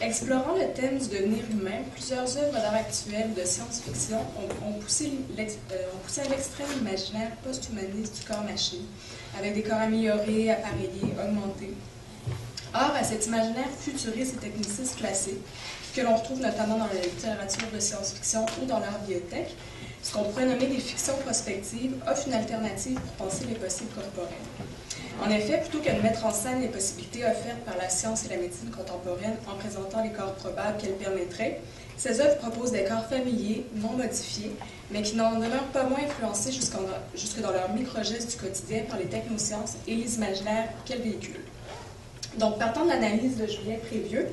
Explorant le thème du devenir humain, plusieurs œuvres d'art actuelles de science-fiction ont poussé à l'extrême l'imaginaire post-humaniste du corps-machine, avec des corps améliorés, appareillés, augmentés. Or, à cet imaginaire futuriste et techniciste classique, que l'on retrouve notamment dans la littérature de science-fiction ou dans l'art biotech, ce qu'on pourrait nommer des fictions prospectives offre une alternative pour penser les possibles corporels. En effet, plutôt que de mettre en scène les possibilités offertes par la science et la médecine contemporaine en présentant les corps probables qu'elles permettraient, ces œuvres proposent des corps familiers, non modifiés, mais qui n'en demeurent pas moins influencés jusque dans leurs micro-gestes du quotidien par les technosciences et les imaginaires qu'elles véhiculent. Donc, partant de l'analyse de Julien Prévieux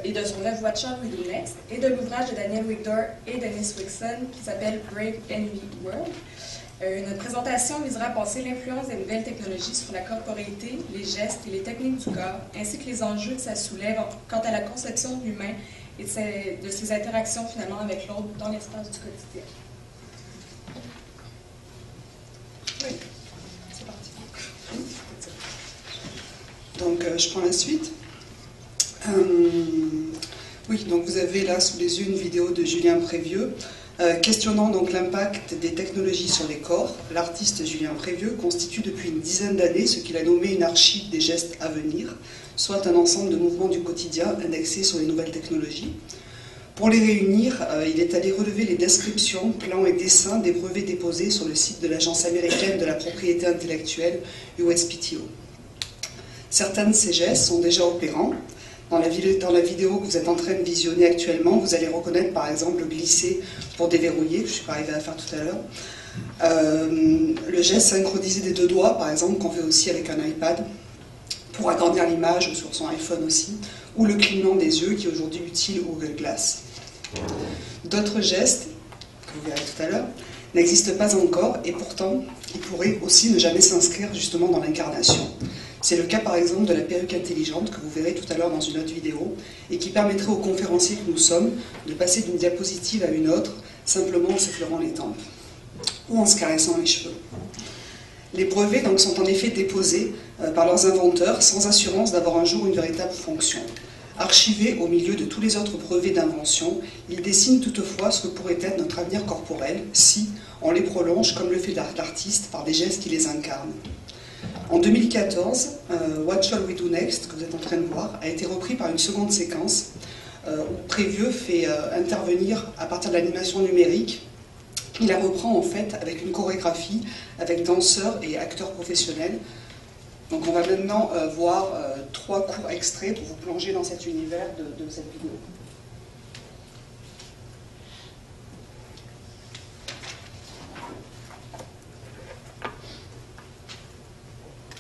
et de son œuvre What Shall We Do Next, et de l'ouvrage de Daniel Wigdor et Dennis Wixon qui s'appelle Brave Envy World, notre présentation visera à penser l'influence des nouvelles technologies sur la corporéité, les gestes et les techniques du corps, ainsi que les enjeux que ça soulève quant à la conception de l'humain et de ses interactions finalement avec l'autre dans l'espace du quotidien. Oui, c'est parti. Donc, je prends la suite. Oui, donc vous avez là sous les yeux une vidéo de Julien Prévieux. Questionnant donc l'impact des technologies sur les corps, l'artiste Julien Prévieux constitue depuis une dizaine d'années ce qu'il a nommé une archive des gestes à venir, soit un ensemble de mouvements du quotidien indexés sur les nouvelles technologies. Pour les réunir, il est allé relever les descriptions, plans et dessins des brevets déposés sur le site de l'Agence américaine de la propriété intellectuelle USPTO. Certains de ces gestes sont déjà opérants. Dans la vidéo que vous êtes en train de visionner actuellement, vous allez reconnaître par exemple le glisser pour déverrouiller, que je ne suis pas arrivée à faire tout à l'heure. Le geste synchronisé des deux doigts, par exemple, qu'on fait aussi avec un iPad, pour agrandir l'image sur son iPhone aussi, ou le clignement des yeux qui est aujourd'hui utile au Google Glass. D'autres gestes, que vous verrez tout à l'heure, n'existent pas encore et pourtant, ils pourraient aussi ne jamais s'inscrire justement dans l'incarnation. C'est le cas par exemple de la perruque intelligente que vous verrez tout à l'heure dans une autre vidéo et qui permettrait aux conférenciers que nous sommes de passer d'une diapositive à une autre simplement en s'effleurant les tempes ou en se caressant les cheveux. Les brevets donc, sont en effet déposés par leurs inventeurs sans assurance d'avoir un jour une véritable fonction. Archivés au milieu de tous les autres brevets d'invention, ils dessinent toutefois ce que pourrait être notre avenir corporel si on les prolonge comme le fait l'artiste par des gestes qui les incarnent. En 2014, What Shall We Do Next, que vous êtes en train de voir, a été repris par une seconde séquence où Prévieux fait intervenir à partir de l'animation numérique. Il la reprend en fait avec une chorégraphie, avec danseurs et acteurs professionnels. Donc on va maintenant voir 3 courts extraits pour vous plonger dans cet univers de cette vidéo.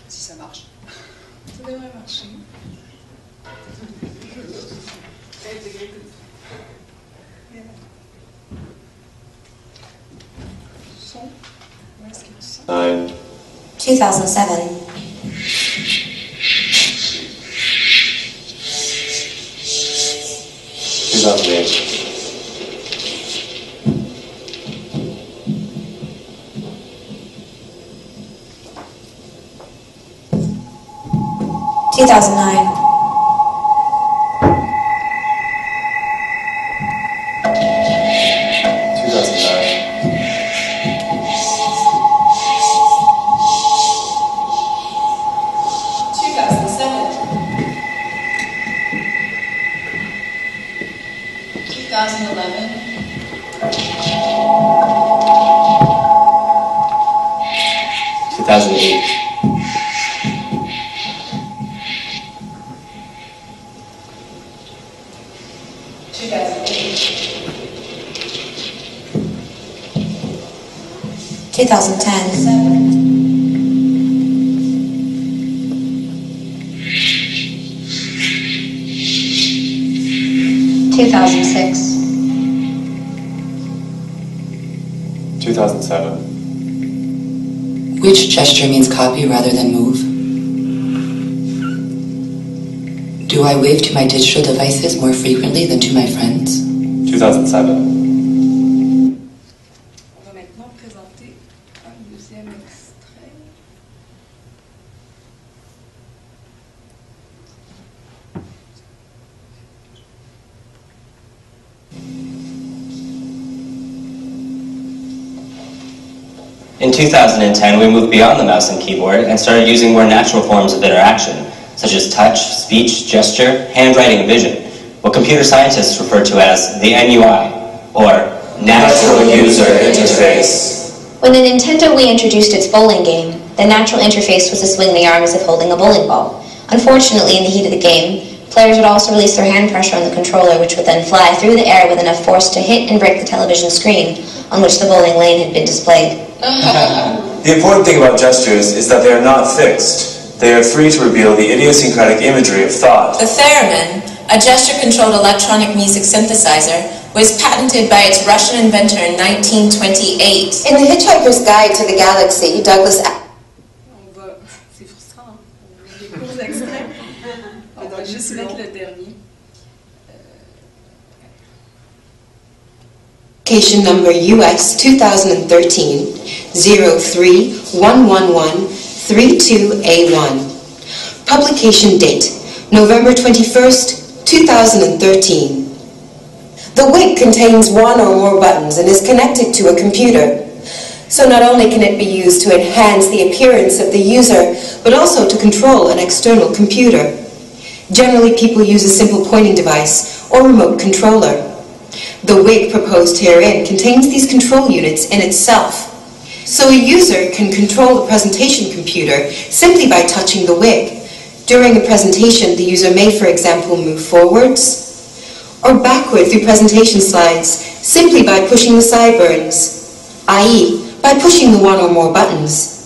Si ça marche. Ça devrait marcher. Son. Où est-ce qu'il y a du son? 2007. 2008. 2009. 2006. 2007. Which gesture means copy rather than move? Do I wave to my digital devices more frequently than to my friends? 2007. On va maintenant présenter un deuxième extrait. In 2010, we moved beyond the mouse and keyboard and started using more natural forms of interaction, such as touch, speech, gesture, handwriting, and vision, what computer scientists refer to as the NUI, or Natural User Interface. When the Nintendo Wii introduced its bowling game, the natural interface was to swing the arm as if holding a bowling ball. Unfortunately, in the heat of the game, players would also release their hand pressure on the controller, which would then fly through the air with enough force to hit and break the television screen on which the bowling lane had been displayed. The important thing about gestures is that they are not fixed. They are free to reveal the idiosyncratic imagery of thought. The theremin, a gesture-controlled electronic music synthesizer, was patented by its Russian inventor in 1928. In The Hitchhiker's Guide to the Galaxy, Douglas... C'est frustrant, on a des courts extraits. On va juste mettre le dernier. Application number US 2013-0311132A1. Publication date, November 21st, 2013. The wig contains one or more buttons and is connected to a computer. So not only can it be used to enhance the appearance of the user, but also to control an external computer. Generally, people use a simple pointing device or remote controller. The wig proposed herein contains these control units in itself. So a user can control the presentation computer simply by touching the wig. During a presentation, the user may, for example, move forwards or backward through presentation slides simply by pushing the sideburns, i.e., by pushing the one or more buttons.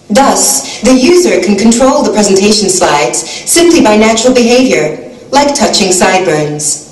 Thus, the user can control the presentation slides simply by natural behavior, like touching sideburns.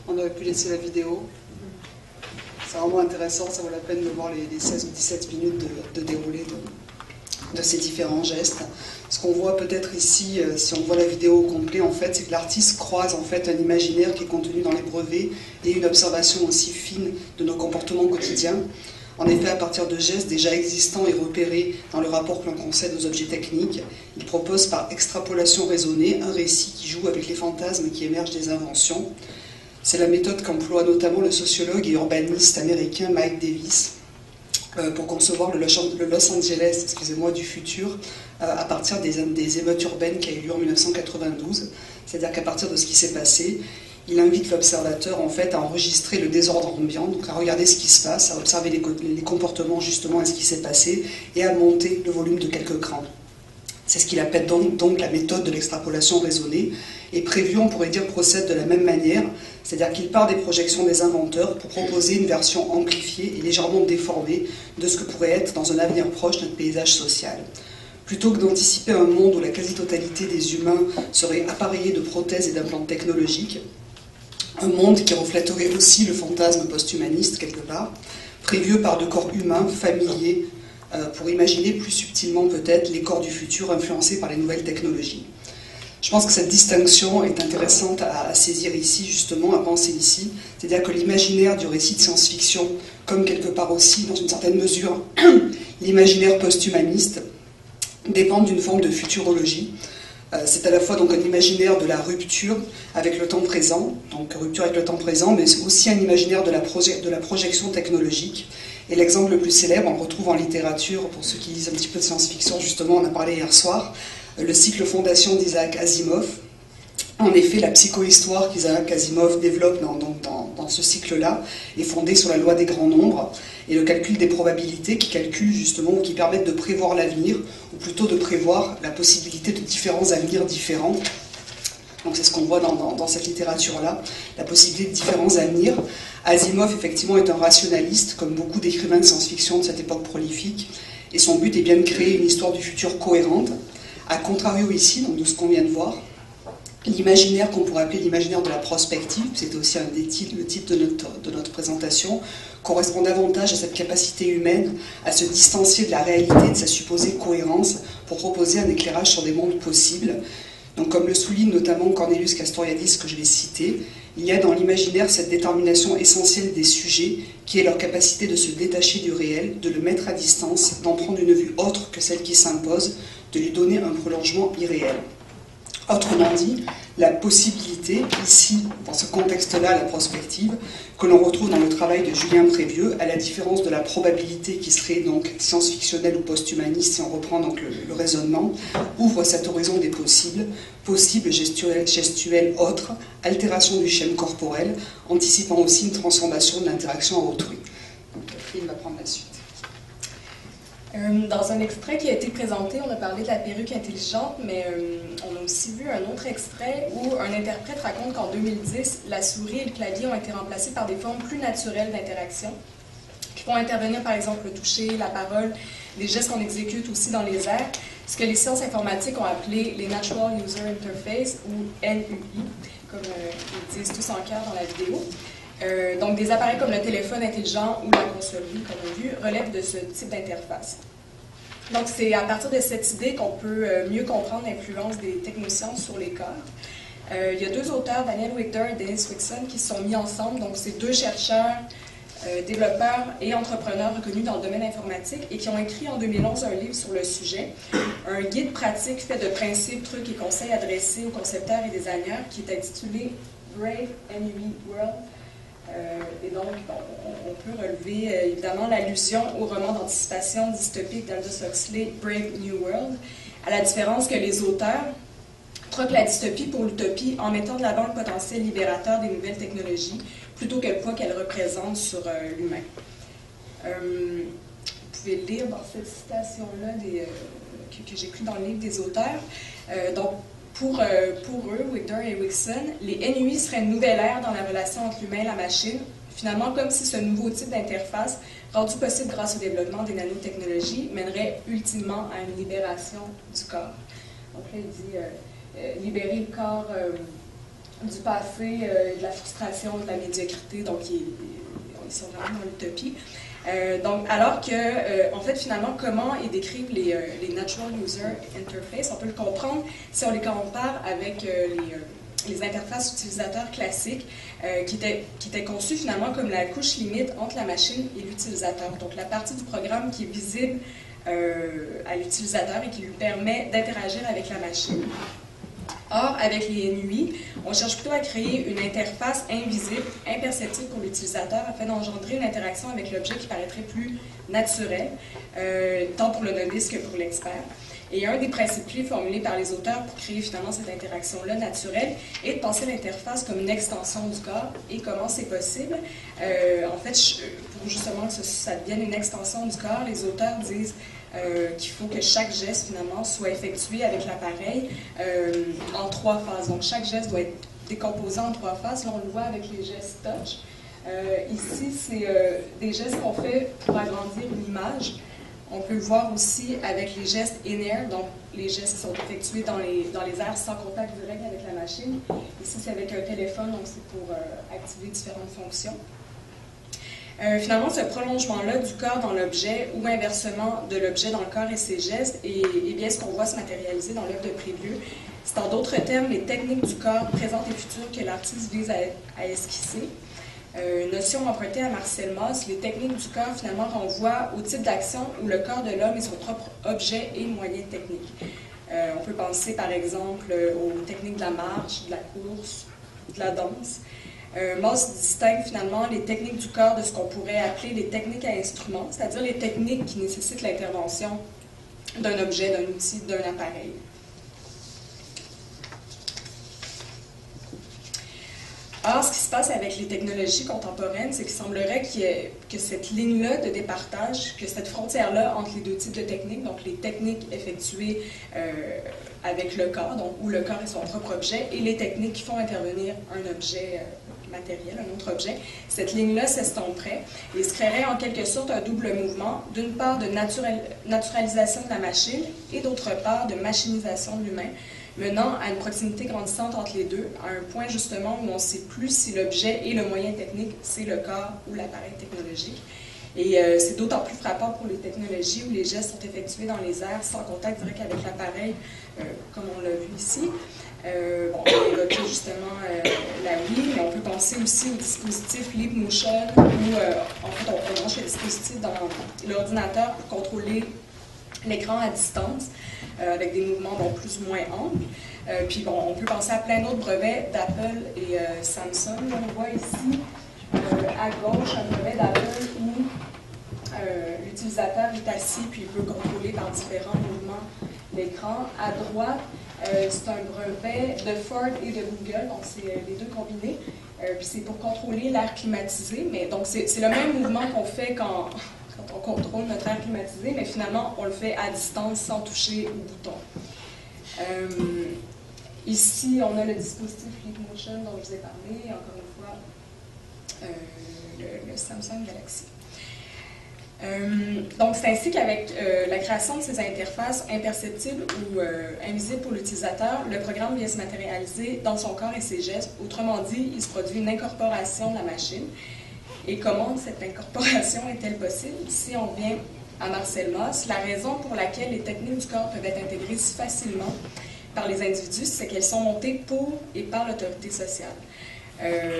On aurait pu laisser la vidéo. C'est vraiment intéressant, ça vaut la peine de voir les 16 ou 17 minutes de déroulé de ces différents gestes. Ce qu'on voit peut-être ici, si on voit la vidéo au complet, en fait, c'est que l'artiste croise en fait un imaginaire qui est contenu dans les brevets et une observation aussi fine de nos comportements quotidiens. En effet, à partir de gestes déjà existants et repérés dans le rapport que l'on concède aux objets techniques, il propose par extrapolation raisonnée un récit qui joue avec les fantasmes qui émergent des inventions. C'est la méthode qu'emploie notamment le sociologue et urbaniste américain Mike Davis pour concevoir le Los Angeles, du futur, à partir des émeutes urbaines qui a eu lieu en 1992. C'est-à-dire qu'à partir de ce qui s'est passé, il invite l'observateur en fait à enregistrer le désordre ambiant, donc à regarder ce qui se passe, à observer les comportements justement et ce qui s'est passé, et à monter le volume de quelques crans. C'est ce qu'il appelle donc la méthode de l'extrapolation raisonnée, et prévu, on pourrait dire, procède de la même manière, c'est-à-dire qu'il part des projections des inventeurs pour proposer une version amplifiée et légèrement déformée de ce que pourrait être dans un avenir proche notre paysage social. Plutôt que d'anticiper un monde où la quasi-totalité des humains serait appareillée de prothèses et d'implants technologiques, un monde qui reflèterait aussi le fantasme post-humaniste quelque part, Prévieux par de corps humains, familiers, pour imaginer plus subtilement peut-être les corps du futur influencés par les nouvelles technologies. Je pense que cette distinction est intéressante à saisir ici, justement, à penser ici. C'est-à-dire que l'imaginaire du récit de science-fiction, comme quelque part aussi, dans une certaine mesure, l'imaginaire post-humaniste, dépend d'une forme de futurologie. C'est à la fois donc un imaginaire de la rupture avec le temps présent, donc rupture avec le temps présent, mais aussi un imaginaire de la projection technologique. Et l'exemple le plus célèbre, on le retrouve en littérature, pour ceux qui lisent un petit peu de science-fiction, justement, on en a parlé hier soir, le cycle Fondation d'Isaac Asimov. En effet, la psychohistoire qu'Isaac Asimov développe dans ce cycle-là est fondée sur la loi des grands nombres et le calcul des probabilités qui calculent justement, ou qui permettent de prévoir l'avenir, ou plutôt de prévoir la possibilité de différents avenirs différents. Donc c'est ce qu'on voit dans cette littérature-là, la possibilité de différents avenirs. Asimov, effectivement, est un rationaliste, comme beaucoup d'écrivains de science-fiction de cette époque prolifique, et son but est bien de créer une histoire du futur cohérente. A contrario ici, donc de ce qu'on vient de voir, l'imaginaire qu'on pourrait appeler l'imaginaire de la prospective, c'était aussi le titre de notre présentation, correspond davantage à cette capacité humaine à se distancier de la réalité, de sa supposée cohérence, pour proposer un éclairage sur des mondes possibles. Donc comme le souligne notamment Cornelius Castoriadis, que je vais citer, il y a dans l'imaginaire cette détermination essentielle des sujets, qui est leur capacité de se détacher du réel, de le mettre à distance, d'en prendre une vue autre que celle qui s'impose, de lui donner un prolongement irréel. Autrement dit, la possibilité, ici, dans ce contexte-là, la prospective, que l'on retrouve dans le travail de Julien Prévieux, à la différence de la probabilité qui serait donc science-fictionnelle ou post-humaniste, si on reprend donc le raisonnement, ouvre cet horizon des possibles, possibles gestuels autres, altération du schème corporel, anticipant aussi une transformation de l'interaction à autrui. Donc, Catherine va prendre la suite. Dans un extrait qui a été présenté, on a parlé de la perruque intelligente, mais on a aussi vu un autre extrait où un interprète raconte qu'en 2010, la souris et le clavier ont été remplacés par des formes plus naturelles d'interaction, qui font intervenir par exemple le toucher, la parole, des gestes qu'on exécute aussi dans les airs, ce que les sciences informatiques ont appelé les Natural User Interface, ou NUI, comme ils disent tous en cœur dans la vidéo. Donc, des appareils comme le téléphone intelligent ou la consolerie, comme on a vu, relèvent de ce type d'interface. Donc, c'est à partir de cette idée qu'on peut mieux comprendre l'influence des technosciences sur les corps. Il y a deux auteurs, Daniel Wigder et Dennis Wixon, qui se sont mis ensemble. Donc, c'est deux chercheurs, développeurs et entrepreneurs reconnus dans le domaine informatique et qui ont écrit en 2011 un livre sur le sujet, un guide pratique fait de principes, trucs et conseils adressés aux concepteurs et designers qui est intitulé Brave NUI World. Et donc, on peut relever évidemment l'allusion au roman d'anticipation dystopique d'Aldous Huxley, Brave New World, à la différence que les auteurs troquent la dystopie pour l'utopie en mettant de l'avant le potentiel libérateur des nouvelles technologies plutôt que le poids qu'elles représentent sur l'humain. Vous pouvez lire dans cette citation-là que j'ai pris dans le livre des auteurs. Donc, pour eux, Wigder et Wixon, les NUI seraient une nouvelle ère dans la relation entre l'humain et la machine, finalement comme si ce nouveau type d'interface, rendu possible grâce au développement des nanotechnologies, mènerait ultimement à une libération du corps. Donc là, il dit libérer le corps du passé, de la frustration, de la médiocrité, donc ils sont vraiment dans l'utopie. Donc, alors que, en fait, finalement, comment ils décrivent les Natural User Interface, on peut le comprendre si on les compare avec les interfaces utilisateurs classiques qui étaient conçues finalement comme la couche limite entre la machine et l'utilisateur. Donc, la partie du programme qui est visible à l'utilisateur et qui lui permet d'interagir avec la machine. Or, avec les NUI, on cherche plutôt à créer une interface invisible, imperceptible pour l'utilisateur, afin d'engendrer une interaction avec l'objet qui paraîtrait plus naturel, tant pour le novice que pour l'expert. Et un des principes clés formulés par les auteurs pour créer finalement cette interaction-là naturelle est de penser l'interface comme une extension du corps. Et comment c'est possible? En fait, pour justement que ça devienne une extension du corps, les auteurs disent qu'il faut que chaque geste, finalement, soit effectué avec l'appareil en 3 phases. Donc, chaque geste doit être décomposé en 3 phases. Là, on le voit avec les gestes touch. Ici, c'est des gestes qu'on fait pour agrandir une image. On peut le voir aussi avec les gestes in-air, donc les gestes qui sont effectués dans les airs sans contact direct avec la machine. Ici, c'est avec un téléphone, donc c'est pour activer différentes fonctions. Finalement, ce prolongement-là du corps dans l'objet ou inversement de l'objet dans le corps et ses gestes est bien ce qu'on voit se matérialiser dans l'œuvre de Prévieux. C'est en d'autres termes les techniques du corps présentes et futures que l'artiste vise à esquisser. Notion empruntée à Marcel Mauss, les techniques du corps finalement renvoient au type d'action où le corps de l'homme est son propre objet et moyen technique. On peut penser par exemple aux techniques de la marche, de la course, de la danse. Mauss distingue finalement les techniques du corps de ce qu'on pourrait appeler les techniques à instruments, c'est-à-dire les techniques qui nécessitent l'intervention d'un objet, d'un outil, d'un appareil. Or, ce qui se passe avec les technologies contemporaines, c'est qu'il semblerait que cette ligne-là de départage, que cette frontière-là entre les deux types de techniques, donc les techniques effectuées avec le corps, donc où le corps est son propre objet, et les techniques qui font intervenir un objet matériel, un autre objet, cette ligne-là s'estomperait et se créerait en quelque sorte un double mouvement, d'une part de naturalisation de la machine et d'autre part de machinisation de l'humain, menant à une proximité grandissante entre les deux, à un point justement où on ne sait plus si l'objet et le moyen technique, c'est le corps ou l'appareil technologique. Et c'est d'autant plus frappant pour les technologies où les gestes sont effectués dans les airs sans contact direct avec l'appareil, comme on l'a vu ici. On a évoqué justement la Wii, mais on peut penser aussi au dispositif Leap Motion, où en fait on branche le dispositif dans l'ordinateur pour contrôler l'écran à distance, avec des mouvements plus ou moins amples. Puis on peut penser à plein d'autres brevets d'Apple et Samsung. On voit ici à gauche un brevet d'Apple où l'utilisateur est assis puis il peut contrôler par différents mouvements l'écran. À droite, c'est un brevet de Ford et de Google, donc c'est les deux combinés. Puis c'est pour contrôler l'air climatisé, mais donc c'est le même mouvement qu'on fait quand on contrôle notre air climatisé, mais finalement, on le fait à distance sans toucher au bouton. Ici, on a le dispositif Leap Motion dont je vous ai parlé, encore une fois, le Samsung Galaxy. Donc, c'est ainsi qu'avec la création de ces interfaces imperceptibles ou invisibles pour l'utilisateur, le programme vient se matérialiser dans son corps et ses gestes. Autrement dit, il se produit une incorporation de la machine. Et comment cette incorporation est-elle possible? Ici, on vient à Marcel Mauss. La raison pour laquelle les techniques du corps peuvent être intégrées si facilement par les individus, c'est qu'elles sont montées pour et par l'autorité sociale.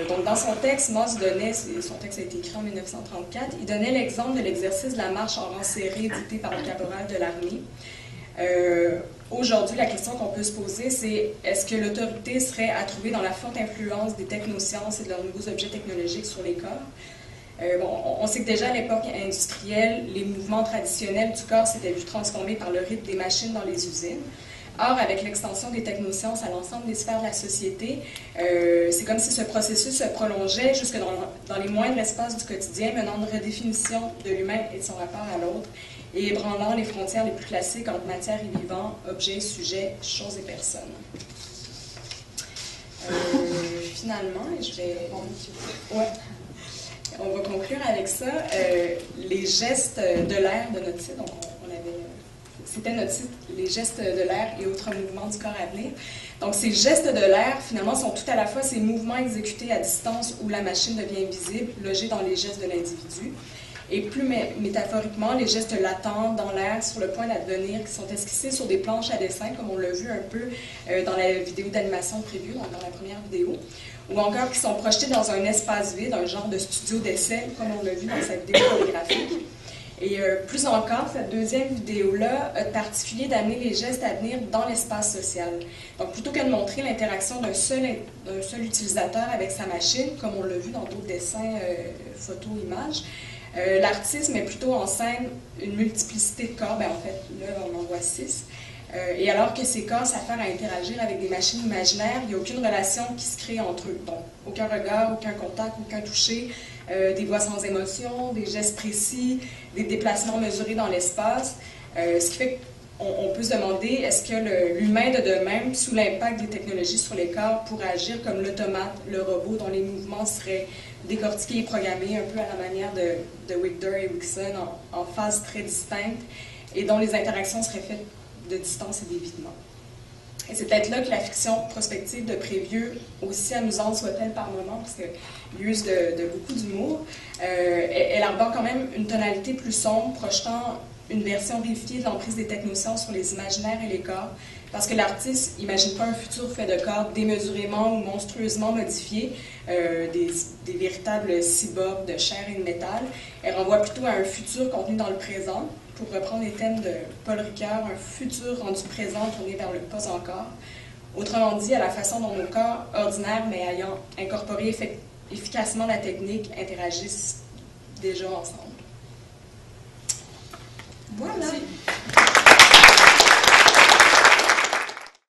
Donc, dans son texte, Mauss donnait, son texte a été écrit en 1934, il donnait l'exemple de l'exercice de la marche en rang serré dicté par le caporal de l'armée. Aujourd'hui, la question qu'on peut se poser, c'est est-ce que l'autorité serait à trouver dans la forte influence des technosciences et de leurs nouveaux objets technologiques sur les corps? On sait que déjà à l'époque industrielle, les mouvements traditionnels du corps s'étaient vus transformés par le rythme des machines dans les usines. Or, avec l'extension des technosciences à l'ensemble des sphères de la société, c'est comme si ce processus se prolongeait jusque dans les moindres espaces du quotidien, menant une redéfinition de l'humain et de son rapport à l'autre, et ébranlant les frontières les plus classiques entre matière et vivant, objets, sujets, choses et personnes. Finalement, et je vais... Ouais. On va conclure avec ça. Les gestes de l'air de notre site, donc on avait... C'était notre site, les gestes de l'air et autres mouvements du corps à venir. Donc, ces gestes de l'air, finalement, sont tout à la fois ces mouvements exécutés à distance où la machine devient visible, logés dans les gestes de l'individu, et plus métaphoriquement, les gestes latents dans l'air sur le point d'advenir qui sont esquissés sur des planches à dessin, comme on l'a vu un peu dans la vidéo d'animation prévue, donc dans la première vidéo, ou encore qui sont projetés dans un espace vide, un genre de studio d'essai, comme on l'a vu dans cette vidéo chorégraphique. Et plus encore, cette deuxième vidéo-là a de particulier d'amener les gestes à venir dans l'espace social. Donc, plutôt que de montrer l'interaction d'un seul utilisateur avec sa machine, comme on l'a vu dans d'autres dessins, photos, images, l'artiste met plutôt en scène une multiplicité de corps. En fait, là, on en voit 6. Et alors que ces corps s'affairent à interagir avec des machines imaginaires, il n'y a aucune relation qui se crée entre eux. Donc, aucun regard, aucun contact, aucun toucher, des voix sans émotion, des gestes précis, des déplacements mesurés dans l'espace. Ce qui fait qu'on peut se demander, est-ce que l'humain de demain, sous l'impact des technologies sur les corps, pourrait agir comme l'automate, le robot, dont les mouvements seraient décortiqués et programmés un peu à la manière de Wigder et Wixon en phases très distinctes et dont les interactions seraient faites de distance et d'évitement. Et c'est peut-être là que la fiction prospective de Prévieux, aussi amusante soit-elle par moments, parce qu'il use de beaucoup d'humour, elle arbore quand même une tonalité plus sombre, projetant une version rivifiée de l'emprise des technosciences sur les imaginaires et les corps, parce que l'artiste n'imagine pas un futur fait de corps démesurément ou monstrueusement modifiés, des véritables cyborgs de chair et de métal. Elle renvoie plutôt à un futur contenu dans le présent, pour reprendre les thèmes de Paul Ricoeur, un futur rendu présent tourné vers le pas encore. Autrement dit, à la façon dont nos corps ordinaires, mais ayant incorporé efficacement la technique, interagissent déjà ensemble. Voilà. Merci.